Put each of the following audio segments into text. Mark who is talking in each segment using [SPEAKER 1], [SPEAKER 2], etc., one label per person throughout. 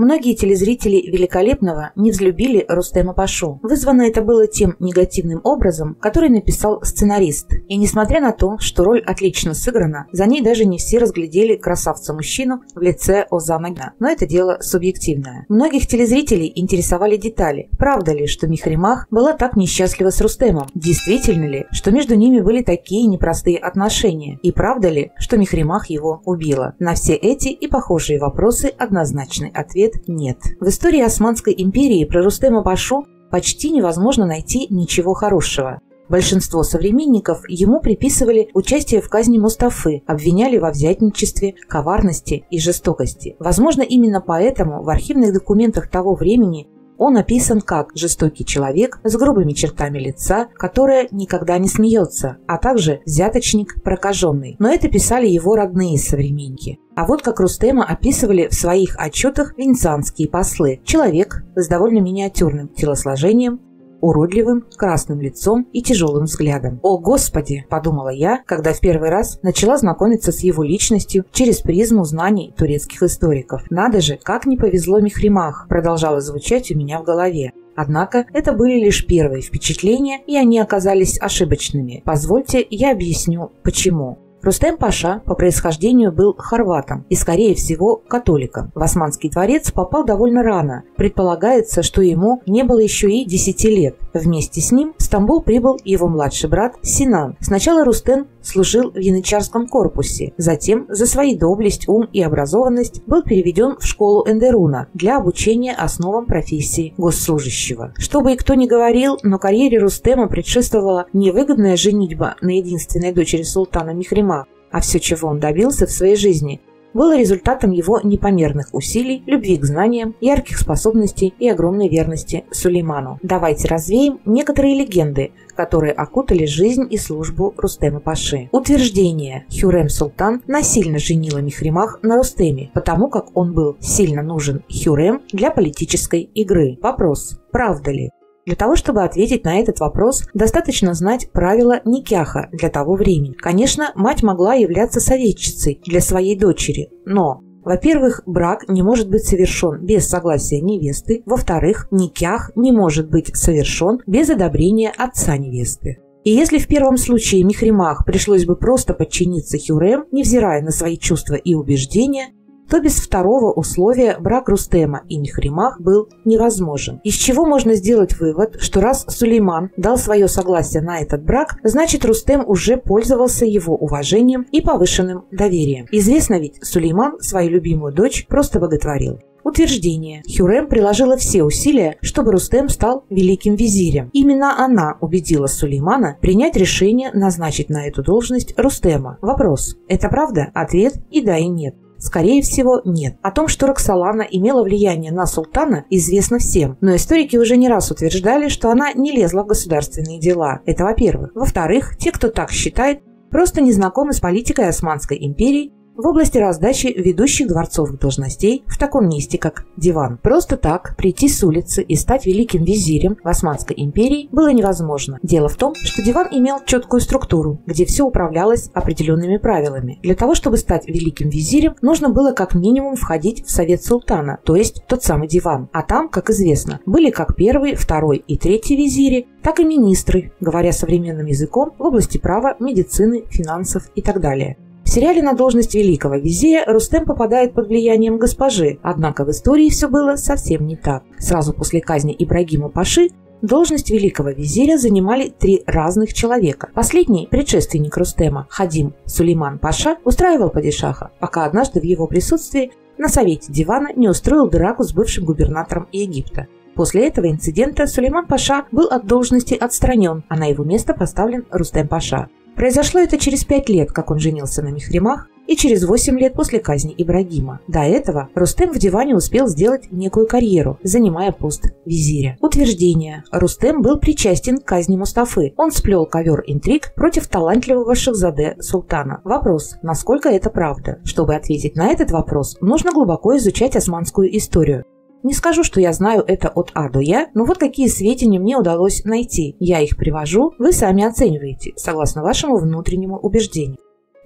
[SPEAKER 1] Многие телезрители «Великолепного» не взлюбили Рустема Пашу. Вызвано это было тем негативным образом, который написал сценарист. И несмотря на то, что роль отлично сыграна, за ней даже не все разглядели красавца-мужчину в лице Озана Гна. Но это дело субъективное. Многих телезрителей интересовали детали. Правда ли, что Мехримах была так несчастлива с Рустемом? Действительно ли, что между ними были такие непростые отношения? И правда ли, что Мехримах его убила? На все эти и похожие вопросы однозначный ответ нет. В истории Османской империи про Рустема Пашу почти невозможно найти ничего хорошего. Большинство современников ему приписывали участие в казни Мустафы, обвиняли во взятничестве, коварности и жестокости. Возможно, именно поэтому в архивных документах того времени он описан как жестокий человек с грубыми чертами лица, которое никогда не смеется, а также взяточник прокаженный. Но это писали его родные современники. А вот как Рустема описывали в своих отчетах венецианские послы. Человек с довольно миниатюрным телосложением, уродливым, красным лицом и тяжелым взглядом. «О, Господи!» – подумала я, когда в первый раз начала знакомиться с его личностью через призму знаний турецких историков. «Надо же, как не повезло Мехримах!» – продолжало звучать у меня в голове. Однако это были лишь первые впечатления, и они оказались ошибочными. Позвольте, я объясню, почему. Рустем Паша по происхождению был хорватом и, скорее всего, католиком. В Османский дворец попал довольно рано. Предполагается, что ему не было еще и 10 лет. Вместе с ним в Стамбул прибыл его младший брат Синан. Сначала Рустем служил в янычарском корпусе. Затем за свою доблесть, ум и образованность был переведен в школу Эндеруна для обучения основам профессии госслужащего. Что бы и кто ни говорил, но карьере Рустема предшествовала невыгодная женитьба на единственной дочери султана Мехримах, а все, чего он добился в своей жизни, было результатом его непомерных усилий, любви к знаниям, ярких способностей и огромной верности Сулейману. Давайте развеем некоторые легенды, которые окутали жизнь и службу Рустема Паши. Утверждение: Хюррем Султан насильно женила Мехримах на Рустеме, потому как он был сильно нужен Хюррем для политической игры. Вопрос: правда ли? Для того, чтобы ответить на этот вопрос, достаточно знать правила никяха для того времени. Конечно, мать могла являться советчицей для своей дочери, но, во-первых, брак не может быть совершен без согласия невесты, во-вторых, никях не может быть совершен без одобрения отца невесты. И если в первом случае Мехримах пришлось бы просто подчиниться Хюррем, невзирая на свои чувства и убеждения, то без второго условия брак Рустема и Мехримах был невозможен. Из чего можно сделать вывод, что раз Сулейман дал свое согласие на этот брак, значит Рустем уже пользовался его уважением и повышенным доверием. Известно ведь, Сулейман свою любимую дочь просто боготворил. Утверждение: Хюррем приложила все усилия, чтобы Рустем стал великим визирем. Именно она убедила Сулеймана принять решение назначить на эту должность Рустема. Вопрос: это правда? Ответ: и да, и нет. Скорее всего, нет. О том, что Роксолана имела влияние на султана, известно всем, но историки уже не раз утверждали, что она не лезла в государственные дела. Это во-первых. Во-вторых, те, кто так считает, просто не знакомы с политикой Османской империи в области раздачи ведущих дворцовых должностей в таком месте, как диван. Просто так прийти с улицы и стать великим визирем в Османской империи было невозможно. Дело в том, что диван имел четкую структуру, где все управлялось определенными правилами. Для того, чтобы стать великим визирем, нужно было как минимум входить в совет султана, то есть тот самый диван. А там, как известно, были как первый, второй и третий визири, так и министры, говоря современным языком, в области права, медицины, финансов и так далее. В сериале на должность великого визиря Рустем попадает под влиянием госпожи, однако в истории все было совсем не так. Сразу после казни Ибрагима Паши должность великого визиря занимали 3 разных человека. Последний, предшественник Рустема, Хадим Сулейман Паша, устраивал падишаха, пока однажды в его присутствии на совете дивана не устроил драку с бывшим губернатором Египта. После этого инцидента Сулейман Паша был от должности отстранен, а на его место поставлен Рустем Паша. Произошло это через 5 лет, как он женился на Мехримах, и через 8 лет после казни Ибрагима. До этого Рустем в диване успел сделать некую карьеру, занимая пост визиря. Утверждение: Рустем был причастен к казни Мустафы. Он сплел ковер интриг против талантливого шахзаде султана. Вопрос: насколько это правда? Чтобы ответить на этот вопрос, нужно глубоко изучать османскую историю. Не скажу, что я знаю это от А до Я, но вот какие сведения мне удалось найти. Я их привожу, вы сами оцениваете, согласно вашему внутреннему убеждению.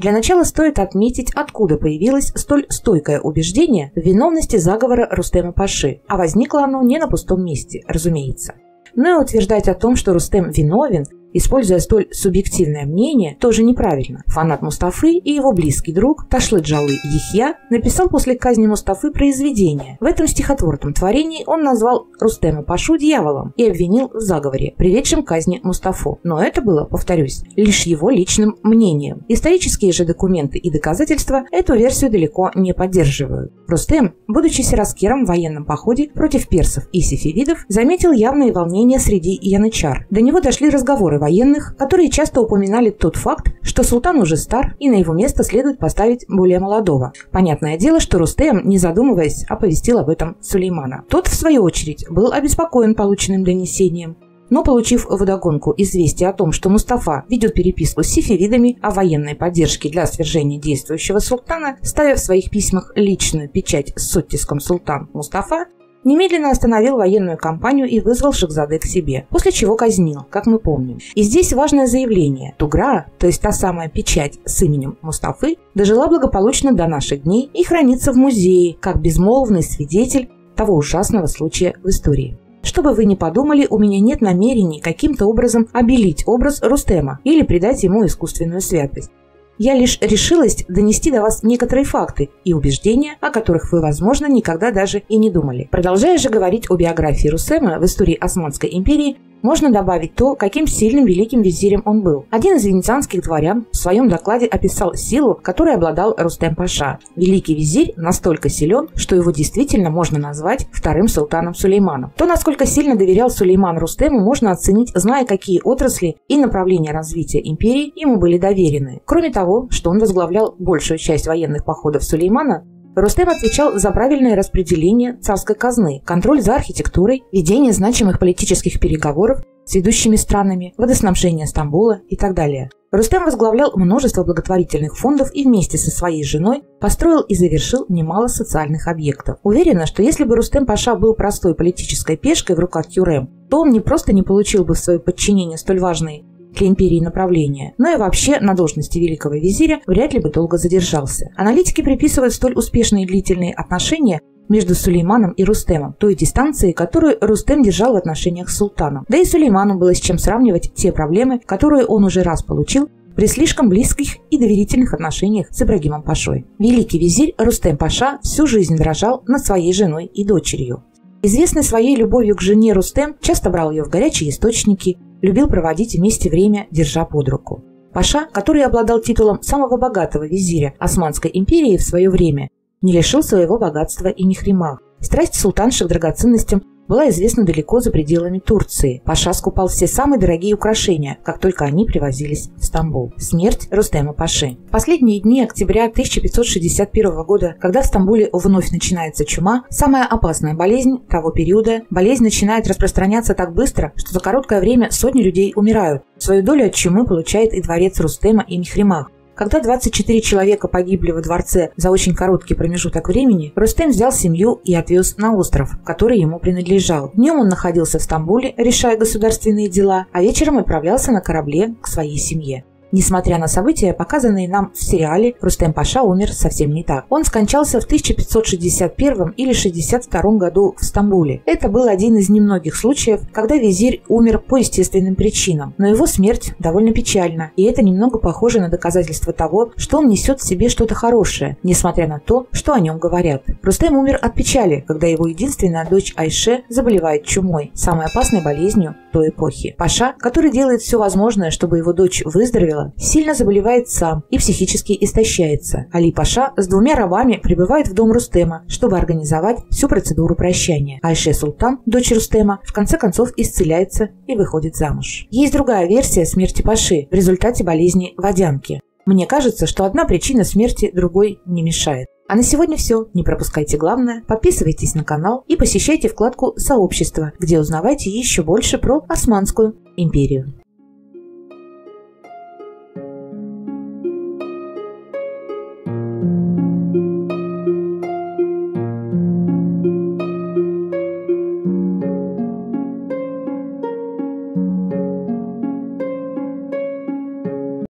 [SPEAKER 1] Для начала стоит отметить, откуда появилось столь стойкое убеждение в виновности заговора Рустема Паши, а возникло оно не на пустом месте, разумеется. Но и утверждать о том, что Рустем виновен, используя столь субъективное мнение, тоже неправильно. Фанат Мустафы и его близкий друг Ташлы-Джалы Яхья написал после казни Мустафы произведение. В этом стихотворном творении он назвал Рустема Пашу дьяволом и обвинил в заговоре, приведшем к казни Мустафу. Но это было, повторюсь, лишь его личным мнением. Исторические же документы и доказательства эту версию далеко не поддерживают. Рустем, будучи сираскером в военном походе против персов и сефевидов, заметил явные волнения среди янычар. До него дошли разговоры военных, которые часто упоминали тот факт, что султан уже стар и на его место следует поставить более молодого. Понятное дело, что Рустем, не задумываясь, оповестил об этом Сулеймана. Тот, в свою очередь, был обеспокоен полученным донесением. Но, получив вдогонку известие о том, что Мустафа ведет переписку с сефевидами о военной поддержке для свержения действующего султана, ставя в своих письмах личную печать с оттиском «Султан Мустафа», немедленно остановил военную кампанию и вызвал Шахзаде к себе, после чего казнил, как мы помним. И здесь важное заявление. Тугра, то есть та самая печать с именем Мустафы, дожила благополучно до наших дней и хранится в музее, как безмолвный свидетель того ужасного случая в истории. Чтобы вы не подумали, у меня нет намерений каким-то образом обелить образ Рустема или придать ему искусственную святость. Я лишь решилась донести до вас некоторые факты и убеждения, о которых вы, возможно, никогда даже и не думали. Продолжая же говорить о биографии Рустема в истории Османской империи, можно добавить то, каким сильным великим визирем он был. Один из венецианских дворян в своем докладе описал силу, которой обладал Рустем Паша. Великий визирь настолько силен, что его действительно можно назвать вторым султаном Сулейманом. То, насколько сильно доверял Сулейман Рустему, можно оценить, зная, какие отрасли и направления развития империи ему были доверены. Кроме того, что он возглавлял большую часть военных походов Сулеймана, Рустем отвечал за правильное распределение царской казны, контроль за архитектурой, ведение значимых политических переговоров с ведущими странами, водоснабжение Стамбула и так далее. Рустем возглавлял множество благотворительных фондов и вместе со своей женой построил и завершил немало социальных объектов. Уверена, что если бы Рустем Паша был простой политической пешкой в руках Хюррем, то он не просто не получил бы в свое подчинение столь важные для империи направления, но и вообще на должности великого визиря вряд ли бы долго задержался. Аналитики приписывают столь успешные и длительные отношения между Сулейманом и Рустемом, той дистанции, которую Рустем держал в отношениях с султаном. Да и Сулейману было с чем сравнивать те проблемы, которые он уже раз получил при слишком близких и доверительных отношениях с Ибрагимом Пашой. Великий визирь Рустем Паша всю жизнь дрожал над своей женой и дочерью. Известный своей любовью к жене Рустем часто брал ее в горячие источники, любил проводить вместе время, держа под руку. Паша, который обладал титулом самого богатого визиря Османской империи в свое время, не лишил своего богатства и Мехримах. Страсть султанши к драгоценностям была известна далеко за пределами Турции. Паша скупал все самые дорогие украшения, как только они привозились в Стамбул. Смерть Рустема Паши. В последние дни октября 1561 года, когда в Стамбуле вновь начинается чума, самая опасная болезнь того периода, болезнь начинает распространяться так быстро, что за короткое время сотни людей умирают. Свою долю от чумы получает и дворец Рустема и Мехримах. Когда 24 человека погибли во дворце за очень короткий промежуток времени, Рустем взял семью и отвез на остров, который ему принадлежал. Днем он находился в Стамбуле, решая государственные дела, а вечером отправлялся на корабле к своей семье. Несмотря на события, показанные нам в сериале, Рустем Паша умер совсем не так. Он скончался в 1561 или 62 году в Стамбуле. Это был один из немногих случаев, когда визирь умер по естественным причинам. Но его смерть довольно печальна, и это немного похоже на доказательство того, что он несет в себе что-то хорошее, несмотря на то, что о нем говорят. Рустем умер от печали, когда его единственная дочь Айше заболевает чумой, самой опасной болезнью той эпохи. Паша, который делает все возможное, чтобы его дочь выздоровела, сильно заболевает сам и психически истощается. Али Паша с двумя рабами прибывает в дом Рустема, чтобы организовать всю процедуру прощания. Айше Султан, дочь Рустема, в конце концов исцеляется и выходит замуж. Есть другая версия смерти Паши в результате болезни водянки. Мне кажется, что одна причина смерти другой не мешает. А на сегодня все. Не пропускайте главное, подписывайтесь на канал и посещайте вкладку «Сообщество», где узнавайте еще больше про Османскую империю.